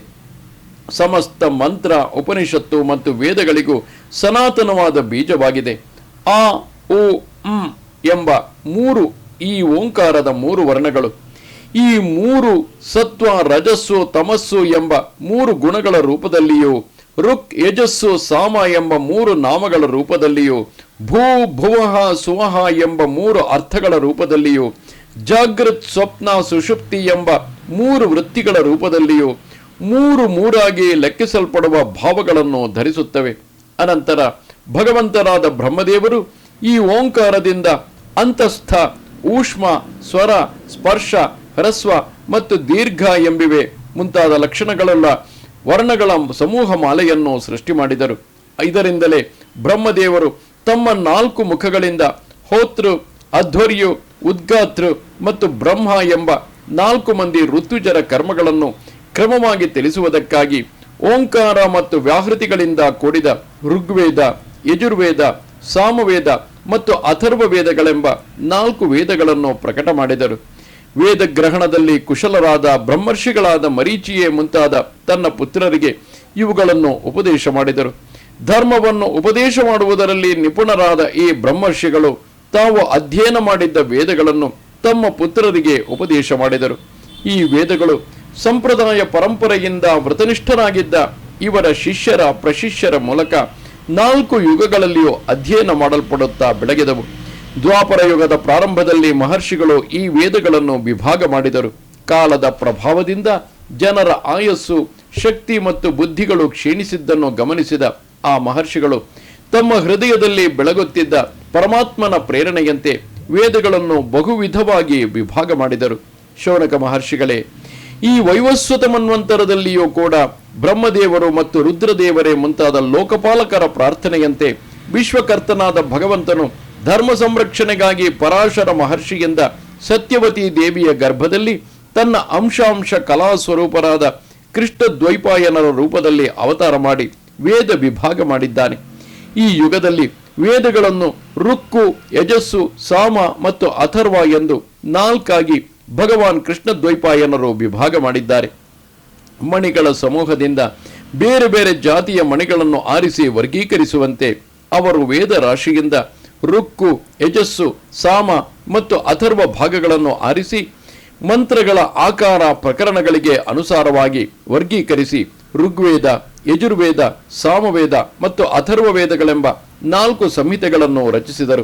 ಸಮಸ್ತ ಮಂತ್ರ, ಉಪನಿಷತ್ತು ಮತ್ತು ವೇದಗಳಿಗೂ ಸನಾತನವಾದ ಬೀಜವಾಗಿದೆ. ಆ ಉ ಎಂಬ 3 ಈ ಓಂಕಾರದ 3 ವರ್ಣಗಳು. ಈ 3 ಸತ್ವ ರಜಸ್ಸು ತಮಸ್ಸು ಎಂಬ 3 ಗುಣಗಳ ರೂಪದಲ್ಲಿಯೂ, ಋಕ್ ಯಜಸ್ಸು ಸಾಮ ಎಂಬ 3 ನಾಮಗಳ ರೂಪದಲ್ಲಿಯೂ, ಭೂ ಭುವಃ ಸುವಹ ಎಂಬ 3 ಅರ್ಥಗಳ ರೂಪದಲ್ಲಿಯೂ, ಜಾಗೃತ್ ಸ್ವಪ್ನ ಸುಷುಪ್ತಿ ಎಂಬ 3 ವೃತ್ತಿಗಳ ರೂಪದಲ್ಲಿಯೂ 3 ಲೆಕ್ಕಿಸಲ್ಪಡುವ ಭಾವಗಳನ್ನು ಧರಿಸುತ್ತವೆ. ಅನಂತರ ಭಗವಂತರಾದ ಬ್ರಹ್ಮದೇವರು ಈ ಓಂಕಾರದಿಂದ ಅಂತಸ್ಥ, ಊಷ್ಮ, ಸ್ವರ, ಸ್ಪರ್ಶ, ಹ್ರಸ್ವ ಮತ್ತು ದೀರ್ಘ ಎಂಬಿವೆ ಮುಂತಾದ ಲಕ್ಷಣಗಳುಳ್ಳ ವರ್ಣಗಳ ಸಮೂಹ ಮಾಲೆಯನ್ನು ಸೃಷ್ಟಿ ಮಾಡಿದರು. ಇದರಿಂದಲೇ ಬ್ರಹ್ಮದೇವರು ತಮ್ಮ 4 ಮುಖಗಳಿಂದ ಹೋತೃ, ಅಧ್ವರ್ಯು, ಉದ್ಗಾತೃ ಮತ್ತು ಬ್ರಹ್ಮ ಎಂಬ 4 ಮಂದಿ ಋತುಜರ ಕರ್ಮಗಳನ್ನು ಕ್ರಮವಾಗಿ ತಿಳಿಸುವುದಕ್ಕಾಗಿ ಓಂಕಾರ ಮತ್ತು ವ್ಯಾಹೃತಿಗಳಿಂದ ಕೂಡಿದ ಋಗ್ವೇದ, ಯಜುರ್ವೇದ, ಸಾಮವೇದ ಮತ್ತು ಅಥರ್ವ ವೇದಗಳೆಂಬ 4 ವೇದಗಳನ್ನು ಪ್ರಕಟ ಮಾಡಿದರು. ವೇದಗ್ರಹಣದಲ್ಲಿ ಕುಶಲರಾದ ಬ್ರಹ್ಮರ್ಷಿಗಳಾದ ಮರೀಚಿಯೇ ಮುಂತಾದ ತನ್ನ ಪುತ್ರರಿಗೆ ಇವುಗಳನ್ನು ಉಪದೇಶ ಮಾಡಿದರು. ಧರ್ಮವನ್ನು ಉಪದೇಶ ಮಾಡುವುದರಲ್ಲಿ ನಿಪುಣರಾದ ಈ ಬ್ರಹ್ಮರ್ಷಿಗಳು ತಾವು ಅಧ್ಯಯನ ಮಾಡಿದ್ದ ವೇದಗಳನ್ನು ತಮ್ಮ ಪುತ್ರರಿಗೆ ಉಪದೇಶ ಮಾಡಿದರು. ಈ ವೇದಗಳು ಸಂಪ್ರದಾಯ ಪರಂಪರೆಯಿಂದ ವ್ರತನಿಷ್ಠರಾಗಿದ್ದ ಇವರ ಶಿಷ್ಯರ ಪ್ರಶಿಷ್ಯರ ಮೂಲಕ 4 ಯುಗಗಳಲ್ಲಿಯೂ ಅಧ್ಯಯನ ಮಾಡಲ್ಪಡುತ್ತಾ ಬೆಳಗಿದವು. ದ್ವಾಪರ ಯುಗದ ಪ್ರಾರಂಭದಲ್ಲಿ ಮಹರ್ಷಿಗಳು ಈ ವೇದಗಳನ್ನು ವಿಭಾಗ ಮಾಡಿದರು. ಕಾಲದ ಪ್ರಭಾವದಿಂದ ಜನರ ಆಯಸ್ಸು, ಶಕ್ತಿ ಮತ್ತು ಬುದ್ಧಿಗಳು ಕ್ಷೀಣಿಸಿದ್ದನ್ನು ಗಮನಿಸಿದ ಆ ಮಹರ್ಷಿಗಳು ತಮ್ಮ ಹೃದಯದಲ್ಲಿ ಬೆಳಗುತ್ತಿದ್ದ ಪರಮಾತ್ಮನ ಪ್ರೇರಣೆಯಂತೆ ವೇದಗಳನ್ನು ಬಹುವಿಧವಾಗಿ ವಿಭಾಗ ಮಾಡಿದರು. ಶೌನಕ ಮಹರ್ಷಿಗಳೇ, ಈ ವೈವಸ್ವತ ಮನ್ವಂತರದಲ್ಲಿಯೂ ಕೂಡ ಬ್ರಹ್ಮದೇವರು ಮತ್ತು ರುದ್ರದೇವರೇ ಮುಂತಾದ ಲೋಕಪಾಲಕರ ಪ್ರಾರ್ಥನೆಯಂತೆ ವಿಶ್ವಕರ್ತನಾದ ಭಗವಂತನು ಧರ್ಮ ಸಂರಕ್ಷಣೆಗಾಗಿ ಪರಾಶರ ಮಹರ್ಷಿಯಿಂದ ಸತ್ಯವತಿ ದೇವಿಯ ಗರ್ಭದಲ್ಲಿ ತನ್ನ ಅಂಶಾಂಶ ಕಲಾ ಸ್ವರೂಪರಾದ ಕೃಷ್ಣ ದ್ವೈಪಾಯನರ ರೂಪದಲ್ಲಿ ಅವತಾರ ಮಾಡಿ ವೇದ ವಿಭಾಗ ಮಾಡಿದ್ದಾನೆ. ಈ ಯುಗದಲ್ಲಿ ವೇದಗಳನ್ನು ಋಕ್ಕು, ಯಜಸ್ಸು, ಸಾಮ ಮತ್ತು ಅಥರ್ವ ಎಂದು ನಾಲ್ಕಾಗಿ ಭಗವಾನ್ ಕೃಷ್ಣ ದ್ವೈಪಾಯನರು ವಿಭಾಗ ಮಾಡಿದ್ದಾರೆ. ಮಣಿಗಳ ಸಮೂಹದಿಂದ ಬೇರೆ ಬೇರೆ ಜಾತಿಯ ಮಣಿಗಳನ್ನು ಆರಿಸಿ ವರ್ಗೀಕರಿಸುವಂತೆ ಅವರು ವೇದ ರಾಶಿಯಿಂದ ಋಕ್ಕು, ಯಜಸ್ಸು, ಸಾಮ ಮತ್ತು ಅಥರ್ವ ಭಾಗಗಳನ್ನು ಆರಿಸಿ ಮಂತ್ರಗಳ ಆಕಾರ ಪ್ರಕರಣಗಳಿಗೆ ಅನುಸಾರವಾಗಿ ವರ್ಗೀಕರಿಸಿ ಋಗ್ವೇದ, ಯಜುರ್ವೇದ, ಸಾಮವೇದ ಮತ್ತು ಅಥರ್ವ ವೇದಗಳೆಂಬ 4 ಸಂಹಿತೆಗಳನ್ನು ರಚಿಸಿದರು.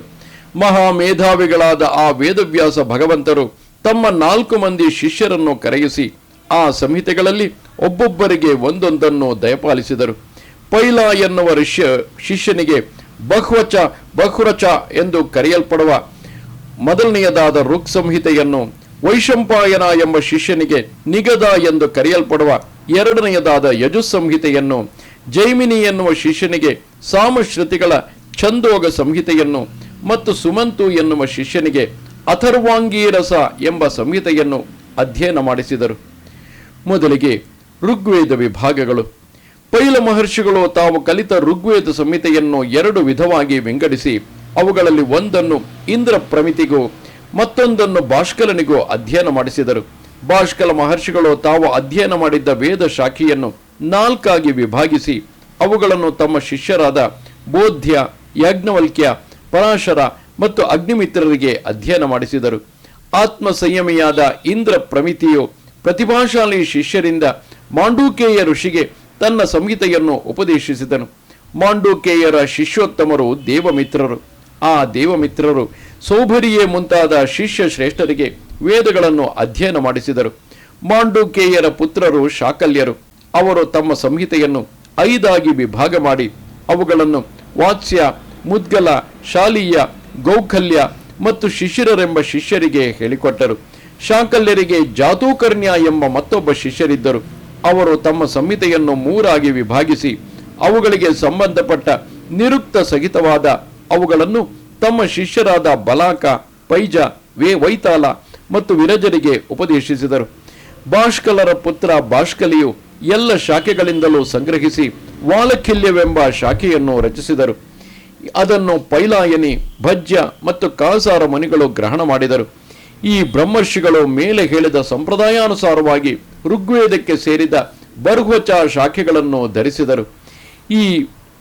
ಮಹಾಮೇಧಾವಿಗಳಾದ ಆ ವೇದವ್ಯಾಸ ಭಗವಂತರು ತಮ್ಮ 4 ಮಂದಿ ಶಿಷ್ಯರನ್ನು ಕರೆಯಿಸಿ ಆ ಸಂಹಿತೆಗಳಲ್ಲಿ ಒಬ್ಬೊಬ್ಬರಿಗೆ ಒಂದೊಂದನ್ನು ದಯಪಾಲಿಸಿದರು. ಪೈಲ ಎನ್ನುವ ಶಿಷ್ಯನಿಗೆ ಬಹುರಚ ಎಂದು ಕರೆಯಲ್ಪಡುವ ಮೊದಲನೆಯದಾದ ಋಕ್ ಸಂಹಿತೆಯನ್ನು, ವೈಶಂಪಾಯನ ಎಂಬ ಶಿಷ್ಯನಿಗೆ ನಿಗದ ಎಂದು ಕರೆಯಲ್ಪಡುವ ಎರಡನೆಯದಾದ ಯಜುಸ್ ಸಂಹಿತೆಯನ್ನು, ಜೈಮಿನಿ ಎನ್ನುವ ಶಿಷ್ಯನಿಗೆ ಸಾಮಶ್ರುತಿಗಳ ಛಂದೋಗ ಸಂಹಿತೆಯನ್ನು ಮತ್ತು ಸುಮಂತು ಎನ್ನುವ ಶಿಷ್ಯನಿಗೆ ಅಥರ್ವಾಂಗೀರಸ ಎಂಬ ಸಂಹಿತೆಯನ್ನು ಅಧ್ಯಯನ ಮಾಡಿಸಿದರು. ಮೊದಲಿಗೆ ಋಗ್ವೇದ ವಿಭಾಗಗಳು. ಪೈಲ ಮಹರ್ಷಿಗಳು ತಾವು ಕಲಿತ ಋಗ್ವೇದ ಸಂಹಿತೆಯನ್ನು 2 ವಿಧವಾಗಿ ವಿಂಗಡಿಸಿ ಅವುಗಳಲ್ಲಿ ಒಂದನ್ನು ಇಂದ್ರ ಪ್ರಮಿತಿಗೂ ಮತ್ತೊಂದನ್ನು ಭಾಷ್ಕಲನಿಗೂ ಅಧ್ಯಯನ ಮಾಡಿಸಿದರು. ಭಾಷ್ಕಲ ಮಹರ್ಷಿಗಳು ತಾವು ಅಧ್ಯಯನ ಮಾಡಿದ್ದ ವೇದ ಶಾಖೆಯನ್ನು 4 ಆಗಿ ವಿಭಾಗಿಸಿ ಅವುಗಳನ್ನು ತಮ್ಮ ಶಿಷ್ಯರಾದ ಬೋಧ್ಯ, ಯಾಜ್ಞವಲ್ಕ್ಯ, ಪರಾಶರ ಮತ್ತು ಅಗ್ನಿಮಿತ್ರರಿಗೆ ಅಧ್ಯಯನ ಮಾಡಿಸಿದರು. ಆತ್ಮ ಸಂಯಮಿಯಾದ ಇಂದ್ರ ಪ್ರಮಿತಿಯು ಪ್ರತಿಭಾಶಾಲಿ ಶಿಷ್ಯರಿಂದ ಮಾಂಡೂಕೇಯ ಋಷಿಗೆ ತನ್ನ ಸಂಹಿತೆಯನ್ನು ಉಪದೇಶಿಸಿದನು. ಮಾಂಡೂಕೇಯರ ಶಿಷ್ಯೋತ್ತಮರು ದೇವಮಿತ್ರರು. ಆ ದೇವಮಿತ್ರರು ಸೌಭರಿಯೇ ಮುಂತಾದ ಶಿಷ್ಯ ಶ್ರೇಷ್ಠರಿಗೆ ವೇದಗಳನ್ನು ಅಧ್ಯಯನ ಮಾಡಿಸಿದರು. ಮಾಂಡೂಕೇಯರ ಪುತ್ರರು ಶಾಕಲ್ಯರು. ಅವರು ತಮ್ಮ ಸಂಹಿತೆಯನ್ನು 5 ಆಗಿ ವಿಭಾಗ ಮಾಡಿ ಅವುಗಳನ್ನು ವಾತ್ಸ್ಯ, ಮುದ್ಗಲ, ಶಾಲೀಯ, ಗೌಖಲ್ಯ ಮತ್ತು ಶಿಶಿರರೆಂಬ ಶಿಷ್ಯರಿಗೆ ಹೇಳಿಕೊಟ್ಟರು. ಶಾಕಲ್ಯರಿಗೆ ಜಾತೂಕರ್ಣ್ಯ ಎಂಬ ಮತ್ತೊಬ್ಬ ಶಿಷ್ಯರಿದ್ದರು. ಅವರು ತಮ್ಮ ಸಂಹಿತೆಯನ್ನು 3 ಆಗಿ ವಿಭಾಗಿಸಿ ಅವುಗಳಿಗೆ ಸಂಬಂಧಪಟ್ಟ ನಿರುಕ್ತ ಸಹಿತವಾದ ಅವುಗಳನ್ನು ತಮ್ಮ ಶಿಷ್ಯರಾದ ಬಲಾಕ, ಪೈಜ, ವೈತಾಲ ಮತ್ತು ವಿರಜರಿಗೆ ಉಪದೇಶಿಸಿದರು. ಭಾಷ್ಕಲರ ಪುತ್ರ ಭಾಷ್ಕಲಿಯು ಎಲ್ಲ ಶಾಖೆಗಳಿಂದಲೂ ಸಂಗ್ರಹಿಸಿ ವಾಲಖಿಲ್ಯವೆಂಬ ಶಾಖೆಯನ್ನು ರಚಿಸಿದರು. ಅದನ್ನು ಪೈಲಾಯನಿ, ಭಜ್ಯ ಮತ್ತು ಕಾಸಾರ ಮುನಿಗಳು ಗ್ರಹಣ ಮಾಡಿದರು. ಈ ಬ್ರಹ್ಮರ್ಷಿಗಳು ಮೇಲೆ ಹೇಳಿದ ಸಂಪ್ರದಾಯಾನುಸಾರವಾಗಿ ಋಗ್ವೇದಕ್ಕೆ ಸೇರಿದ ಬರ್ಹ್ವಚ ಶಾಖೆಗಳನ್ನು ಧರಿಸಿದರು. ಈ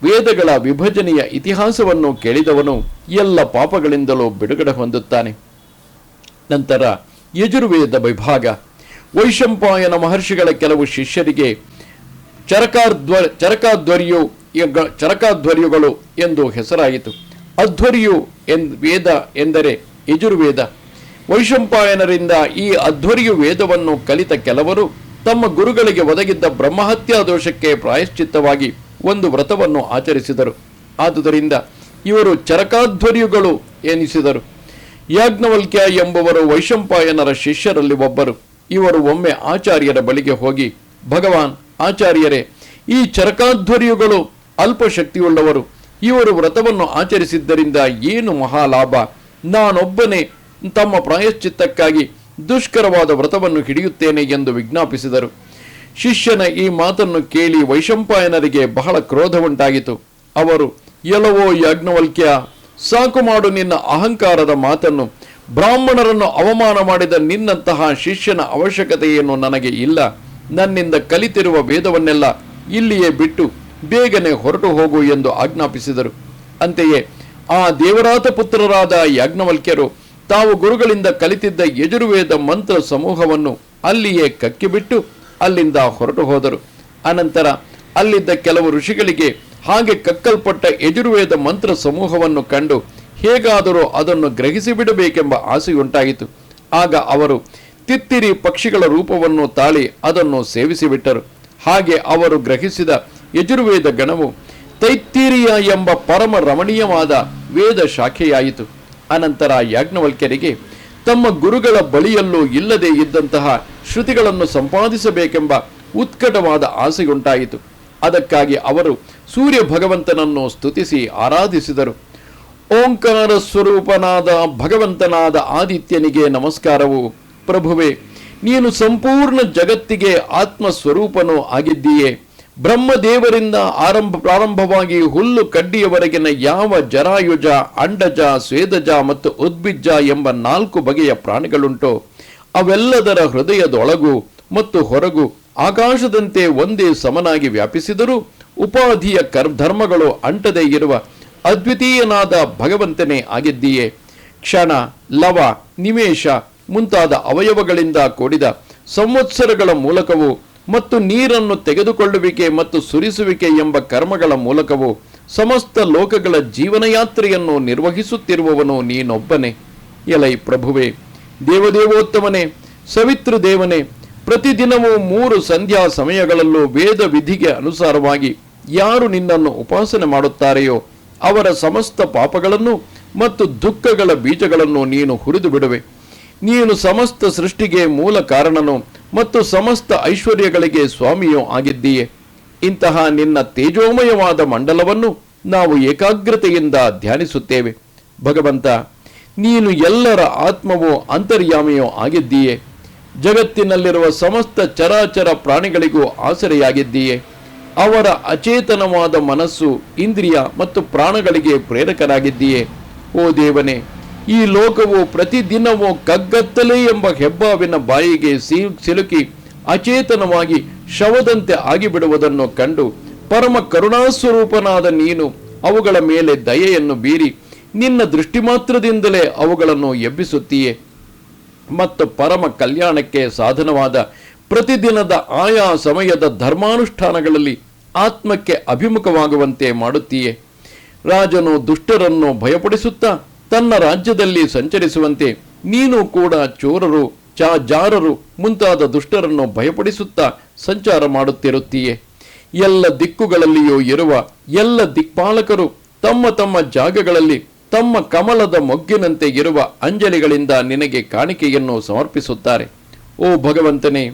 ವೇದಗಳ ವಿಭಜನೆಯ ಇತಿಹಾಸವನ್ನು ಕೇಳಿದವನು ಎಲ್ಲ ಪಾಪಗಳಿಂದಲೂ ಬಿಡುಗಡೆ ಹೊಂದುತ್ತಾನೆ. ನಂತರ ಯಜುರ್ವೇದ ವಿಭಾಗ. ವೈಶಂಪಾಯನ ಮಹರ್ಷಿಗಳ ಕೆಲವು ಶಿಷ್ಯರಿಗೆ ಚರಕಾಧ್ವರ್ಯುಗಳು ಎಂದು ಹೆಸರಾಯಿತು. ಅಧ್ವರ್ಯು ವೇದ ಎಂದರೆ ಯಜುರ್ವೇದ. ವೈಶಂಪಾಯನರಿಂದ ಈ ಅಧ್ವರ್ಯು ವೇದವನ್ನು ಕಲಿತ ಕೆಲವರು ತಮ್ಮ ಗುರುಗಳಿಗೆ ಒದಗಿದ್ದ ಬ್ರಹ್ಮಹತ್ಯಾ ದೋಷಕ್ಕೆ ಪ್ರಾಯಶ್ಚಿತ್ತವಾಗಿ ಒಂದು ವ್ರತವನ್ನು ಆಚರಿಸಿದರು. ಆದುದರಿಂದ ಇವರು ಚರಕಾಧ್ವರ್ಯುಗಳು ಎನಿಸಿದರು. ಯಾಜ್ಞವಲ್ಕ್ಯ ಎಂಬುವರು ವೈಶಂಪಾಯನರ ಶಿಷ್ಯರಲ್ಲಿ ಒಬ್ಬರು. ಇವರು ಒಮ್ಮೆ ಆಚಾರ್ಯರ ಬಳಿಗೆ ಹೋಗಿ, ಭಗವಾನ್ ಆಚಾರ್ಯರೇ, ಈ ಚರಕಾಧ್ವರ್ಯುಗಳು ಅಲ್ಪ ಶಕ್ತಿಯುಳ್ಳವರು. ಇವರು ವ್ರತವನ್ನು ಆಚರಿಸಿದ್ದರಿಂದ ಏನು ಮಹಾಲಾಭ? ನಾನೊಬ್ಬನೇ ತಮ್ಮ ಪ್ರಾಯಶ್ಚಿತ್ತಕ್ಕಾಗಿ ದುಷ್ಕರವಾದ ವ್ರತವನ್ನು ಹಿಡಿಯುತ್ತೇನೆ ಎಂದು ವಿಜ್ಞಾಪಿಸಿದರು. ಶಿಷ್ಯನ ಈ ಮಾತನ್ನು ಕೇಳಿ ವೈಶಂಪಾಯನರಿಗೆ ಬಹಳ ಕ್ರೋಧ ಉಂಟಾಗಿತು. ಅವರು, ಎಲವೋ ಯಾಜ್ಞವಲ್ಕ್ಯ, ಸಾಕು ಮಾಡು ನಿನ್ನ ಅಹಂಕಾರದ ಮಾತನ್ನು. ಬ್ರಾಹ್ಮಣರನ್ನು ಅವಮಾನ ಮಾಡಿದ ನಿನ್ನಂತಹ ಶಿಷ್ಯನ ಅವಶ್ಯಕತೆಯನ್ನು ನನಗೆ ಇಲ್ಲ. ನನ್ನಿಂದ ಕಲಿತಿರುವ ವೇದವನ್ನೆಲ್ಲ ಇಲ್ಲಿಯೇ ಬಿಟ್ಟು ಬೇಗನೆ ಹೊರಟು ಹೋಗು ಎಂದು ಆಜ್ಞಾಪಿಸಿದರು. ಅಂತೆಯೇ ಆ ದೇವರಾತ ಪುತ್ರರಾದ ಯಾಜ್ಞವಲ್ಕ್ಯರು ತಾವು ಗುರುಗಳಿಂದ ಕಲಿತಿದ್ದ ಯಜುರ್ವೇದ ಮಂತ್ರ ಸಮೂಹವನ್ನು ಅಲ್ಲಿಯೇ ಕಕ್ಕಿಬಿಟ್ಟು ಅಲ್ಲಿಂದ ಹೊರಟು ಹೋದರು. ಅನಂತರ ಅಲ್ಲಿದ್ದ ಕೆಲವು ಋಷಿಗಳಿಗೆ ಹಾಗೆ ಕಕ್ಕಲ್ಪಟ್ಟ ಯಜುರ್ವೇದ ಮಂತ್ರ ಸಮೂಹವನ್ನು ಕಂಡು ಹೇಗಾದರೂ ಅದನ್ನು ಗ್ರಹಿಸಿ ಬಿಡಬೇಕೆಂಬ ಆಸೆಯುಂಟಾಯಿತು. ಆಗ ಅವರು ತಿತ್ತಿರಿ ಪಕ್ಷಿಗಳ ರೂಪವನ್ನು ತಾಳಿ ಅದನ್ನು ಸೇವಿಸಿಬಿಟ್ಟರು. ಹಾಗೆ ಅವರು ಗ್ರಹಿಸಿದ ಯಜುರ್ವೇದ ಗಣವು ತೈತ್ತೀರಿಯ ಎಂಬ ಪರಮ ರಮಣೀಯವಾದ ವೇದ ಶಾಖೆಯಾಯಿತು. ಅನಂತರ ಯಾಜ್ಞವಲ್ಕ್ಯರಿಗೆ ತಮ್ಮ ಗುರುಗಳ ಬಳಿಯಲ್ಲೂ ಇಲ್ಲದೆ ಇದ್ದಂತಹ ಶ್ರುತಿಗಳನ್ನು ಸಂಪಾದಿಸಬೇಕೆಂಬ ಉತ್ಕಟವಾದ ಆಸೆಯುಂಟಾಯಿತು. ಅದಕ್ಕಾಗಿ ಅವರು ಸೂರ್ಯ ಭಗವಂತನನ್ನು ಸ್ತುತಿಸಿ ಆರಾಧಿಸಿದರು. ಓಂಕಾರ ಸ್ವರೂಪನಾದ ಭಗವಂತನಾದ ಆದಿತ್ಯನಿಗೆ ನಮಸ್ಕಾರವು. ಪ್ರಭುವೆ, ನೀನು ಸಂಪೂರ್ಣ ಜಗತ್ತಿಗೆ ಆತ್ಮಸ್ವರೂಪನೂ ಆಗಿದ್ದೀಯೇ. ಬ್ರಹ್ಮದೇವರಿಂದ ಪ್ರಾರಂಭವಾಗಿ ಹುಲ್ಲು ಕಡ್ಡಿಯವರೆಗಿನ ಯಾವ ಜರಾಯುಜ, ಅಂಡಜ, ಸ್ವೇದಜ ಮತ್ತು ಉದ್ಭಿಜ್ಜ ಎಂಬ 4 ಬಗೆಯ ಪ್ರಾಣಿಗಳುಂಟೋ ಅವೆಲ್ಲದರ ಹೃದಯದೊಳಗೂ ಮತ್ತು ಹೊರಗೂ ಆಕಾಶದಂತೆ ಒಂದೇ ಸಮನಾಗಿ ವ್ಯಾಪಿಸಿದರೂ ಉಪಾಧಿಯ ಧರ್ಮಗಳು ಅಂಟದೇ ಇರುವ ಅದ್ವಿತೀಯನಾದ ಭಗವಂತನೇ ಆಗಿದ್ದೀಯೇ. ಕ್ಷಣ, ಲವ, ನಿಮೇಷ ಮುಂತಾದ ಅವಯವಗಳಿಂದ ಕೂಡಿದ ಸಂವತ್ಸರಗಳ ಮೂಲಕವೂ ಮತ್ತು ನೀರನ್ನು ತೆಗೆದುಕೊಳ್ಳುವಿಕೆ ಮತ್ತು ಸುರಿಸುವಿಕೆ ಎಂಬ ಕರ್ಮಗಳ ಮೂಲಕವೂ ಸಮಸ್ತ ಲೋಕಗಳ ಜೀವನಯಾತ್ರೆಯನ್ನು ನಿರ್ವಹಿಸುತ್ತಿರುವವನು ನೀನೊಬ್ಬನೇ. ಎಲೈ ಪ್ರಭುವೆ, ದೇವದೇವೋತ್ತಮನೇ, ಸವಿತೃದೇವನೇ, ಪ್ರತಿದಿನವೂ 3 ಸಂಧ್ಯಾ ಸಮಯಗಳಲ್ಲೂ ವೇದ ವಿಧಿಗೆ ಅನುಸಾರವಾಗಿ ಯಾರು ನಿನ್ನನ್ನು ಉಪಾಸನೆ ಮಾಡುತ್ತಾರೆಯೋ ಅವರ ಸಮಸ್ತ ಪಾಪಗಳನ್ನು ಮತ್ತು ದುಃಖಗಳ ಬೀಜಗಳನ್ನು ನೀನು ಹುರಿದು ಬಿಡುವೆ. ನೀನು ಸಮಸ್ತ ಸೃಷ್ಟಿಗೆ ಮೂಲ ಕಾರಣನು ಮತ್ತು ಸಮಸ್ತ ಐಶ್ವರ್ಯಗಳಿಗೆ ಸ್ವಾಮಿಯೂ ಆಗಿದ್ದೀಯೆ. ಇಂತಹ ನಿನ್ನ ತೇಜೋಮಯವಾದ ಮಂಡಲವನ್ನು ನಾವು ಏಕಾಗ್ರತೆಯಿಂದ ಧ್ಯಾನಿಸುತ್ತೇವೆ. ಭಗವಂತ, ನೀನು ಎಲ್ಲರ ಆತ್ಮವೋ ಅಂತರ್ಯಾಮಿಯೋ ಆಗಿದ್ದೀಯೆ. ಜಗತ್ತಿನಲ್ಲಿರುವ ಸಮಸ್ತ ಚರಾಚರ ಪ್ರಾಣಿಗಳಿಗೂ ಆಸರೆಯಾಗಿದ್ದೀಯೆ. ಅವರ ಅಚೇತನವಾದ ಮನಸ್ಸು, ಇಂದ್ರಿಯ ಮತ್ತು ಪ್ರಾಣಗಳಿಗೆ ಪ್ರೇರಕರಾಗಿದ್ದೀಯೆ. ಓ ದೇವನೇ, ಈ ಲೋಕವು ಪ್ರತಿದಿನವೂ ಕಗ್ಗತ್ತಲೆ ಎಂಬ ಹೆಬ್ಬಾವಿನ ಬಾಯಿಗೆ ಸಿಲುಕಿ ಅಚೇತನವಾಗಿ ಶವದಂತೆ ಆಗಿಬಿಡುವುದನ್ನು ಕಂಡು ಪರಮ ಕರುಣಾಸ್ವರೂಪನಾದ ನೀನು ಅವುಗಳ ಮೇಲೆ ದಯೆಯನ್ನು ಬೀರಿ ನಿನ್ನ ದೃಷ್ಟಿ ಮಾತ್ರದಿಂದಲೇ ಅವುಗಳನ್ನು ಎಬ್ಬಿಸುತ್ತೀಯೆ ಮತ್ತು ಪರಮ ಕಲ್ಯಾಣಕ್ಕೆ ಸಾಧನವಾದ ಪ್ರತಿದಿನದ ಆಯಾ ಸಮಯದ ಧರ್ಮಾನುಷ್ಠಾನಗಳಲ್ಲಿ ಆತ್ಮಕ್ಕೆ ಅಭಿಮುಖವಾಗುವಂತೆ ಮಾಡುತ್ತೀಯೆ. ರಾಜನು ದುಷ್ಟರನ್ನು ಭಯಪಡಿಸುತ್ತಾ ತನ್ನ ರಾಜ್ಯದಲ್ಲಿ ಸಂಚರಿಸುವಂತೆ ನೀನು ಕೂಡ ಚೋರರು, ಜಾರರು ಮುಂತಾದ ದುಷ್ಟರನ್ನು ಭಯಪಡಿಸುತ್ತಾ ಸಂಚಾರ ಮಾಡುತ್ತಿರುತ್ತೀಯೆ. ಎಲ್ಲ ದಿಕ್ಕುಗಳಲ್ಲಿಯೂ ಇರುವ ಎಲ್ಲ ದಿಕ್ಪಾಲಕರು ತಮ್ಮ ತಮ್ಮ ಜಾಗಗಳಲ್ಲಿ ತಮ್ಮ ಕಮಲದ ಮೊಗ್ಗಿನಂತೆ ಇರುವ ಅಂಜಲಿಗಳಿಂದ ನಿನಗೆ ಕಾಣಿಕೆಯನ್ನು ಸಮರ್ಪಿಸುತ್ತಾರೆ. ಓ ಭಗವಂತನೇ,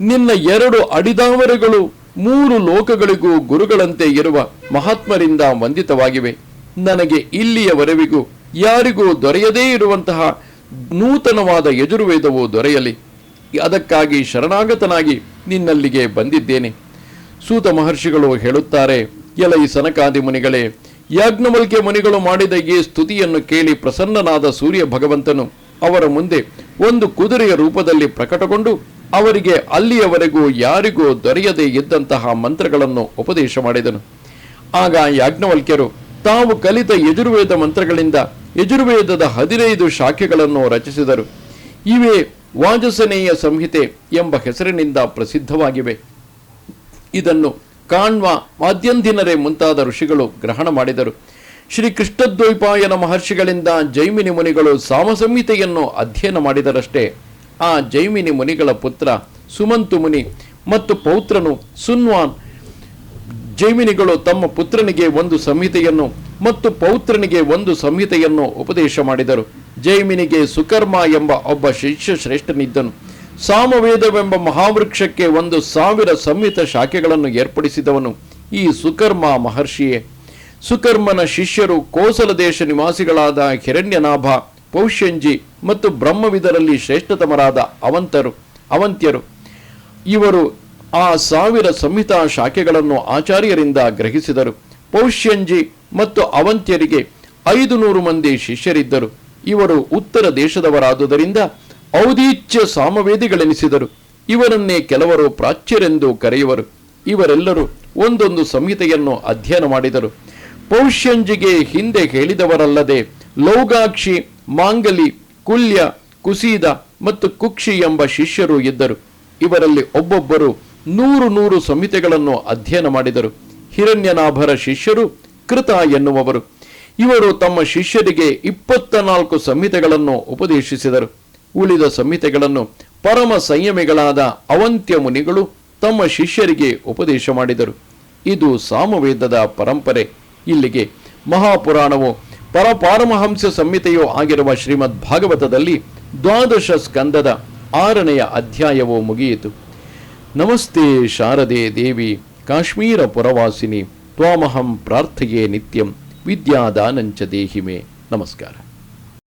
ನಿನ್ನ 2 ಅಡಿದಾವರೆಗಳು 3 ಲೋಕಗಳಿಗೂ ಗುರುಗಳಂತೆ ಇರುವ ಮಹಾತ್ಮರಿಂದ ವಂದಿತವಾಗಿವೆ. ನನಗೆ ಇಲ್ಲಿಯವರೆವಿಗೂ ಯಾರಿಗೂ ದೊರೆಯದೇ ಇರುವಂತಹ ನೂತನವಾದ ಯಜುರ್ವೇದವು ದೊರೆಯಲಿ. ಅದಕ್ಕಾಗಿ ಶರಣಾಗತನಾಗಿ ನಿನ್ನಲ್ಲಿಗೆ ಬಂದಿದ್ದೇನೆ. ಸೂತ ಮಹರ್ಷಿಗಳು ಹೇಳುತ್ತಾರೆ, ಎಲೈ ಸನಕಾದಿ ಮುನಿಗಳೇ, ಯಾಜ್ಞವಲ್ಕ್ಯ ಮುನಿಗಳು ಮಾಡಿದ ಈ ಸ್ತುತಿಯನ್ನು ಕೇಳಿ ಪ್ರಸನ್ನನಾದ ಸೂರ್ಯ ಭಗವಂತನು ಅವರ ಮುಂದೆ ಒಂದು ಕುದುರೆಯ ರೂಪದಲ್ಲಿ ಪ್ರಕಟಗೊಂಡು ಅವರಿಗೆ ಅಲ್ಲಿಯವರೆಗೂ ಯಾರಿಗೂ ದೊರೆಯದೇ ಇದ್ದಂತಹ ಮಂತ್ರಗಳನ್ನು ಉಪದೇಶ ಮಾಡಿದನು. ಆಗ ಯಾಜ್ಞವಲ್ಕ್ಯರು ತಾವು ಕಲಿತ ಯಜುರ್ವೇದ ಮಂತ್ರಗಳಿಂದ ಯಜುರ್ವೇದದ 15 ಶಾಖೆಗಳನ್ನು ರಚಿಸಿದರು. ಇವೇ ವಾಜಸನೇಯ ಸಂಹಿತೆ ಎಂಬ ಹೆಸರಿನಿಂದ ಪ್ರಸಿದ್ಧವಾಗಿವೆ. ಇದನ್ನು ಕಾಣ್ವ, ಮಾದ್ಯಂಧಿನರೆ ಮುಂತಾದ ಋಷಿಗಳು ಗ್ರಹಣ ಮಾಡಿದರು. ಶ್ರೀ ಕೃಷ್ಣದ್ವೈಪಾಯನ ಮಹರ್ಷಿಗಳಿಂದ ಜೈಮಿನಿ ಮುನಿಗಳು ಸಾಮಸಂಹಿತೆಯನ್ನು ಅಧ್ಯಯನ ಮಾಡಿದರಷ್ಟೇ. ಆ ಜೈಮಿನಿ ಮುನಿಗಳ ಪುತ್ರ ಸುಮಂತು ಮುನಿ ಮತ್ತು ಪೌತ್ರನು ಸುನ್ವಾನ್ ಜೈಮಿನಿಗಳು ತಮ್ಮ ಪುತ್ರನಿಗೆ ಒಂದು ಸಂಹಿತೆಯನ್ನು ಮತ್ತು ಪೌತ್ರನಿಗೆ ಒಂದು ಸಂಹಿತೆಯನ್ನು ಉಪದೇಶ ಮಾಡಿದರು. ಜೈಮಿನಿಗೆ ಸುಕರ್ಮ ಎಂಬ ಒಬ್ಬ ಶಿಷ್ಯ ಶ್ರೇಷ್ಠನಿದ್ದನು. ಸಾಮವೇದವೆಂಬ ಮಹಾವೃಕ್ಷಕ್ಕೆ 1000 ಸಂಹಿತ ಶಾಖೆಗಳನ್ನು ಏರ್ಪಡಿಸಿದವನು ಈ ಸುಕರ್ಮ ಮಹರ್ಷಿಯೇ. ಸುಕರ್ಮನ ಶಿಷ್ಯರು ಕೋಸಲ ದೇಶ ನಿವಾಸಿಗಳಾದ ಹಿರಣ್ಯನಾಭ, ಪೌಷ್ಯಂಜಿ ಮತ್ತು ಬ್ರಹ್ಮವಿದರಲ್ಲಿ ಶ್ರೇಷ್ಠತಮರಾದ ಅವಂತ್ಯರು. ಇವರು ಆ 1000 ಸಂಹಿತಾ ಶಾಖೆಗಳನ್ನು ಆಚಾರ್ಯರಿಂದ ಗ್ರಹಿಸಿದರು. ಪೌಷ್ಯಂಜಿ ಮತ್ತು ಅವಂತ್ಯರಿಗೆ 500 ಮಂದಿ ಶಿಷ್ಯರಿದ್ದರು. ಇವರು ಉತ್ತರ ದೇಶದವರಾದುದರಿಂದ ಔದೀಚ್ಯ ಸಾಮವೇದಿಗಳೆನಿಸಿದರು. ಇವರನ್ನೇ ಕೆಲವರು ಪ್ರಾಚ್ಯರೆಂದು ಕರೆಯುವರು. ಇವರೆಲ್ಲರೂ ಒಂದೊಂದು ಸಂಹಿತೆಯನ್ನು ಅಧ್ಯಯನ ಮಾಡಿದರು. ಪೌಷ್ಯಂಜಿಗೆ ಹಿಂದೆ ಹೇಳಿದವರಲ್ಲದೆ ಲೌಗಾಕ್ಷಿ, ಮಾಂಗಲಿ, ಕುಲ್ಯ, ಕುಸೀದ ಮತ್ತು ಕುಕ್ಷಿ ಎಂಬ ಶಿಷ್ಯರು ಇದ್ದರು. ಇವರಲ್ಲಿ ಒಬ್ಬೊಬ್ಬರು 100 ಸಂಹಿತೆಗಳನ್ನು ಅಧ್ಯಯನ ಮಾಡಿದರು. ಹಿರಣ್ಯನಾಭರ ಶಿಷ್ಯರು ಕೃತ ಎನ್ನುವವರು. ಇವರು ತಮ್ಮ ಶಿಷ್ಯರಿಗೆ 24 ಸಂಹಿತೆಗಳನ್ನು ಉಪದೇಶಿಸಿದರು. ಉಳಿದ ಸಂಹಿತೆಗಳನ್ನು ಪರಮ ಸಂಯಮಿಗಳಾದ ಅವಂತ್ಯ ಮುನಿಗಳು ತಮ್ಮ ಶಿಷ್ಯರಿಗೆ ಉಪದೇಶ ಮಾಡಿದರು. ಇದು ಸಾಮವೇದದ ಪರಂಪರೆ. ಇಲ್ಲಿಗೆ ಮಹಾಪುರಾಣವು ಪರಪಾರಮಹಂಸ ಸಂಹಿತೆಯೂ ಆಗಿರುವ ಶ್ರೀಮದ್ ಭಾಗವತದಲ್ಲಿ 12 ಸ್ಕಂದದ 6ನೆಯ ಅಧ್ಯಾಯವೂ ಮುಗಿಯಿತು. ನಮಸ್ತೆ ಶಾರದೆ ದೇವಿ ಕಾಶ್ಮೀರ ಪುರವಾಸಿನಿ ತ್ವಾಮಹಂ ಪ್ರಾರ್ಥಯೇ ನಿತ್ಯಂ ವಿದ್ಯಾದಾನಂಚ ದೇಹಿಮೆ. ನಮಸ್ಕಾರ.